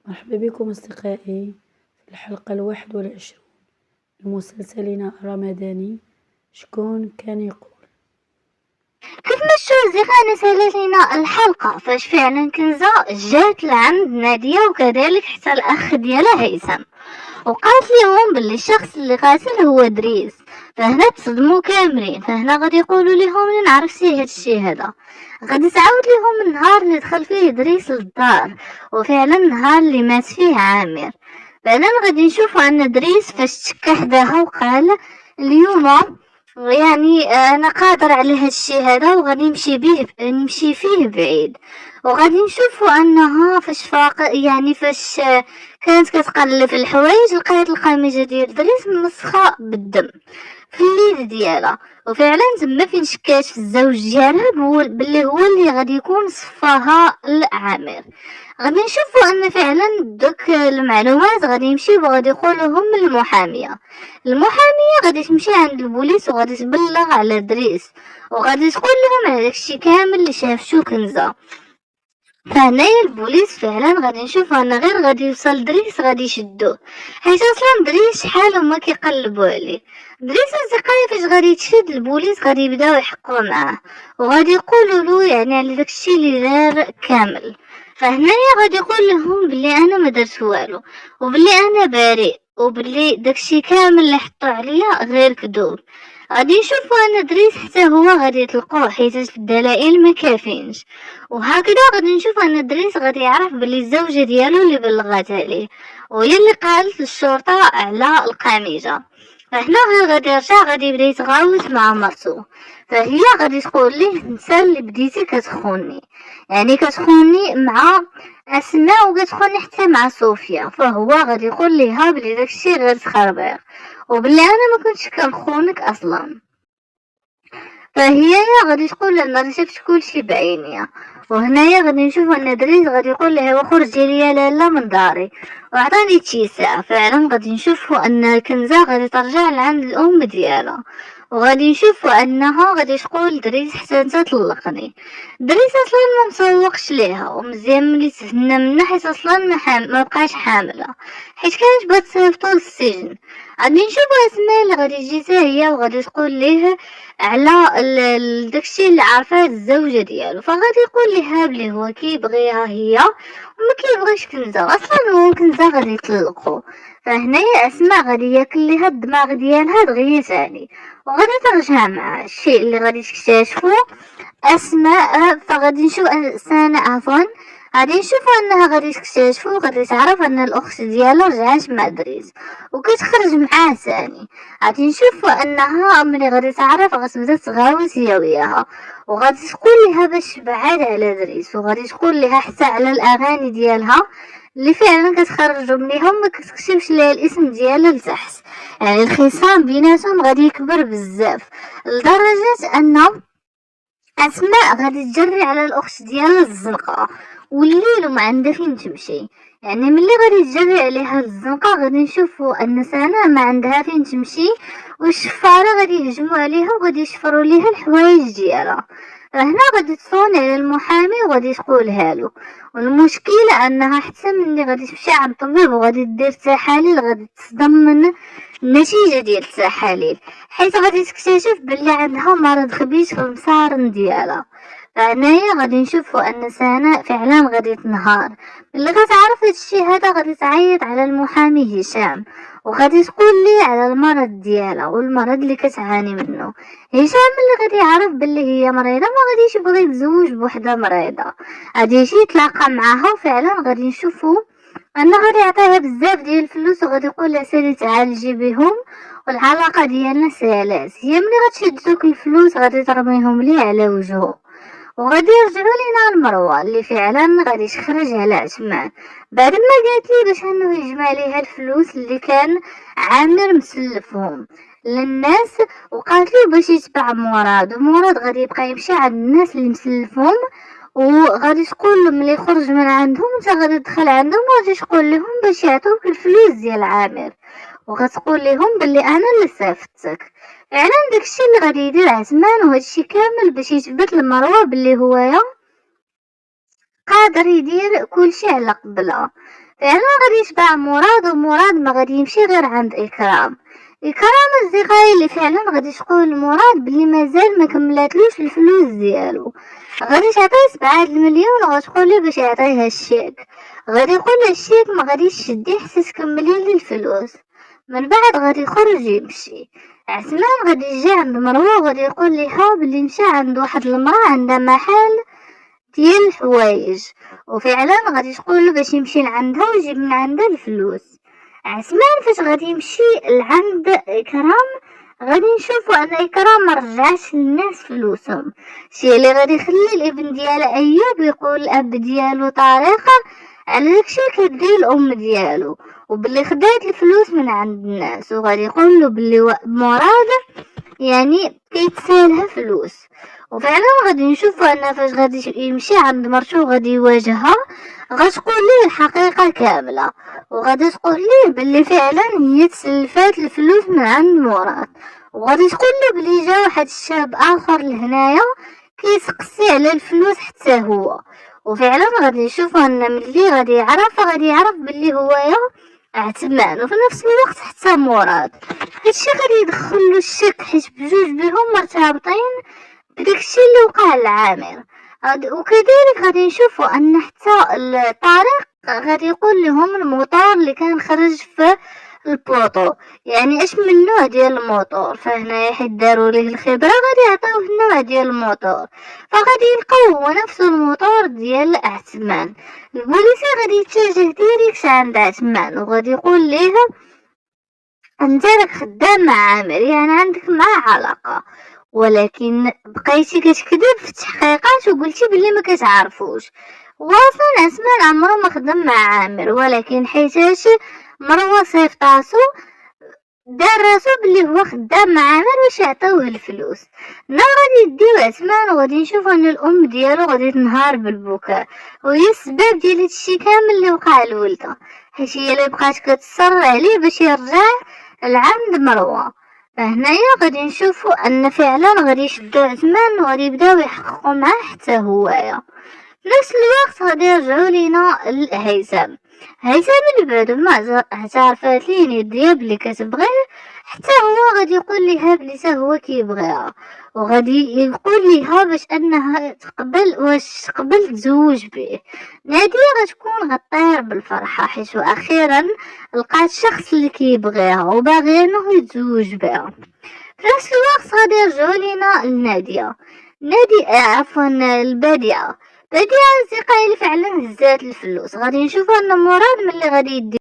مرحبا بكم أصدقائي في الحلقة 21 من مسلسلنا الرمضاني. شكون كان يقول؟ كيف ما تشوف زغانة سالت لنا الحلقة فاش فعلا كنزة جات لعند نادية وكذلك حتى الأخ ديالها هيثم، وقالت لهم باللي الشخص اللي قاتل هو دريس. فهنا تصدموا كاملين، فهنا غادي يقولوا لهم اللي عرفتي هادشي هذا. غادي تعاود لهم النهار اللي دخل فيه دريس للدار، وفعلا النهار اللي مات فيه عامر. بعدين غادي نشوفوا ان دريس فاش تشكى حداها وقال اليوم يعني انا قادر على هادشي هذا وغادي نمشي فيه بعيد. وغادي نشوفوا انها فاش يعني فاش كانت كتقلب في الحوايج لقات القميجه ديال دريس مسخه بالدم في اليد ديالها، وفعلا تما فين شكات في الزوج ديالها باللي هو اللي غادي يكون صفاها لعامر. غادي نشوفوا ان فعلا دوك المعلومات غادي يمشيو وغادي يقولوهم المحاميه غادي تمشي عند البوليس وغادي تبلغ على دريس، وغادي تقول لهم على داكشي كامل اللي شافتو كنزه. فهنايا البوليس فعلا غادي نشوف ان غير غادي يوصل دريس غادي يشدوه، حيت اصلا دريس شحال هما كيقلبوا عليه. دريس اصدقائي فاش غادي تشد البوليس غادي يبداو يحقوا معاه وغادي يقولوا له يعني على داكشي اللي دار كامل. فهنايا غادي يقول لهم بلي انا ما درت والو وبلي انا بريء وبلي داكشي كامل اللي حطوا عليا غير كذوب. غادي نشوفوا ان دريس حتى هو غادي يطلقوه حيت الدلائل ما كافينش، وهكذا غادي نشوف ان دريس غادي يعرف بلي الزوجه ديالو اللي بلغات عليه وهي اللي قالت للشرطه على القميجه. فهنا غادي يرجع غادي يبدا يتغاوت مع مرتو، فهي غادي تقول ليه انت اللي بديتي كتخوني، يعني كتخوني مع اسماء وكتخوني حتى مع صوفيا. فهو غادي يقول ليها بلي داكشي غير تخربيق وبلي انا ما كنتش كنخونك اصلا. فهي غادي تقول انا شفت كلشي بعينيا. وهنايا غادي نشوف ان دريس غادي يقول لها وخرجي ليا لاله من داري وعطاني شي ساعه. فعلا غادي نشوفوا ان كنزه غادي ترجع لعند الام ديالها، وغادي نشوفوا انها غادي تقول دريس حتى انت طلقني. دريس اصلا ما مسوقش ليها ومزيان ملي تهنى منها حيت اصلا ما بقاش حامله حيت كانت بغات تصيفطو للسجن. غادي نشوفوا اسماء اللي غادي تجي حتى هي وغادي تقول ليه على داكشي اللي عارفاه الزوجه ديالو. فغادي يقول ليها بلي هو كيبغيها هي وما كيبغيش كنزه، اصلا هو كنزه غادي يطلقوا. فهنايا اسماء غادي ياكل ليها الدماغ ديالها دغيا ثاني وغادي ترجع مع الشيء اللي غادي تكتشفو اسماء. فغادي نشوف سناء عفوا غادي نشوفو انها غادي تكتشفو وغادي تعرف ان الاخت ديالها رجعت مع دريس وكتخرج معاه ثاني. غادي نشوفو انها ملي غادي تعرف غتبدا تغاوس هي وياها وغادي تقول لها باش بعاد على دريس، وغادي تقول لها حتى على الاغاني ديالها اللي فعلا كتخرجوا منهم ما كتكتبش ليها الاسم ديالها لتحت. يعني الخصام بيناتهم غادي يكبر بزاف لدرجه ان اسماء غادي تجري على الاخت ديالها الزنقه والليل وما عندها فين تمشي. يعني ملي غادي تجري عليها الزنقه غادي نشوفوا ان سناء ما عندها فين تمشي والشفاره غادي يهجموا عليها وغادي يشفروا ليها الحوايج ديالها. فهنا غادي تصون على المحامي وغادي تقولها له، والمشكله انها حتى ملي غادي تمشي عند الطبيب وغادي دير تحاليل غادي تصدم من النتيجه ديال التحاليل حيت غادي تكتشف بلي عندها مرض خبيث في المصارن ديالها. فهنايا غادي نشوفوا ان سناء فعلا غادي تنهار ملي غتعرف هادشي هذا. غادي تعيط على المحامي هشام وغادي تقول ليه على المرض ديالها والمرض اللي كتعاني منه. هشام اللي غادي يعرف بلي هي مريضه ما غاديش يبغي يتزوج بوحده مريضه، غادي يجي يتلاقى معاها وفعلا غادي نشوفوا انا غادي يعطيها بزاف ديال الفلوس وغادي يقول لها سيري تعالجي بهم والعلاقه ديالنا سالات. هي ملي غتشد دوك الفلوس غادي ترميهم ليه على وجهه وغادي يرجعوا لينا المروه اللي فعلا غادي تخرج على عثمان بعد ما قالت لي باش انه يجمع ليها الفلوس اللي كان عامر مسلفهم للناس، وقالت لي باش يتبع مراد ومراد غادي يبقى يمشي عند الناس اللي مسلفهم وغادي تقول له ملي يخرج من عندهم انت غادي تدخل عندهم وغادي تقول لهم باش يعطوك الفلوس ديال عامر وغتقول لهم بلي انا اللي صيفطتك. فعلا داكشي اللي غادي يدير عثمان وهادشي كامل باش يثبت لمروه بلي هويا قادر يدير كلشي على قبلها. فعلا غادي يشبع مراد، ومراد ما غادي يمشي غير عند إكرام. أصدقائي اللي فعلا غادي تقول لمراد بلي مازال ما كملاتلوش الفلوس ديالو، غادي تعطيه 7 المليون وغتقولي باش يعطيها الشيك. غادي يقول الشيك ما غاديش تشديه حتى تكملي لي الفلوس. من بعد غادي يخرج يمشي. عثمان غادي يجي عند مروه وغادي يقول ليها بلي مشى عند واحد المراه عندها محل ديال الحوايج، وفعلا غادي تقول باش يمشي لعندها ويجيب من عندها الفلوس. عثمان فاش غادي يمشي لعند إكرام غادي نشوفوا ان إكرام ما رجعش للناس فلوسهم، شي اللي غادي يخلي الابن ديال ايوب يقول الاب ديالو طريقه على داكشي كدير الام ديالو، وباللي خدات الفلوس من عند الناس، وغادي يقول له باللي مراد يعني كيتسالها فلوس. وفعلا غادي نشوفوا ان فاش غادي يمشي عند مرتو غادي يواجهها، غتقول ليه الحقيقه كامله، وغادي تقول ليه باللي فعلا هي تسلفات الفلوس من عند مراد، وغادي تقول له بلي جا واحد الشاب اخر لهنايا كيسقسي على الفلوس حتى هو. وفعلا غادي نشوفوا ان ملي غادي يعرف بلي هو عثمان، وفي نفس الوقت حتى مراد. هادشي غادي يدخلو الشك حيت بجوج بهم مرتبطين بداكشي اللي وقع لعامر. وكذلك غادي نشوفوا ان حتى طارق غادي يقول لهم الموتور اللي كان خرج في البوطو، يعني اش من نوع ديال الموتور، فهنا حيت داروا ليه الخبره غادي يعطيوه النوع ديال الموتور، فغادي يلقاو هو نفس الموتور ديال عثمان. البوليسي غادي يتجه ديريكت عند عثمان وغادي يقول ليه انت راك خدام مع عامر، يعني عندك معاه علاقه، ولكن بقيتي كتكذب في التحقيقات وقلتي بلي ما كتعرفوش. واصلا عثمان عمره ما خدم مع عامر، ولكن حيتاش مروه صيفطاسو دار راسو بلي هو خدام مع عامر باش يعطيوه الفلوس. غادي يديو عثمان وغادي نشوفو ان الام ديالو غادي تنهار بالبكاء، وهي السبب ديال هادشي كامل اللي وقع لولدها، حيت هي اللي بقات كتصر عليه باش يرجع لعند مروه. فهنايا غادي نشوفوا ان فعلا غادي يشدو عثمان وغادي يبداو يحققوا معاه حتى هوايا. في نفس الوقت غادي يرجعوا لينا لهيثم. اللي بعد ما اعترفات ليه نديه بلي كتبغيه، حتى هو غادي يقول ليها بلي حتى هو كيبغيها، وغادي يقول ليها باش انها تقبل تزوج به. نادية غتكون غطير بالفرحه حيت اخيرا لقات شخص اللي كيبغيها وباغي انه يتزوج بها. في نفس الوقت غادي يرجعوا لينا لنادية. البادية أصدقائي اللي فعلا هزات الفلوس. غادي نشوفوا ان مراد ملي غادي يدي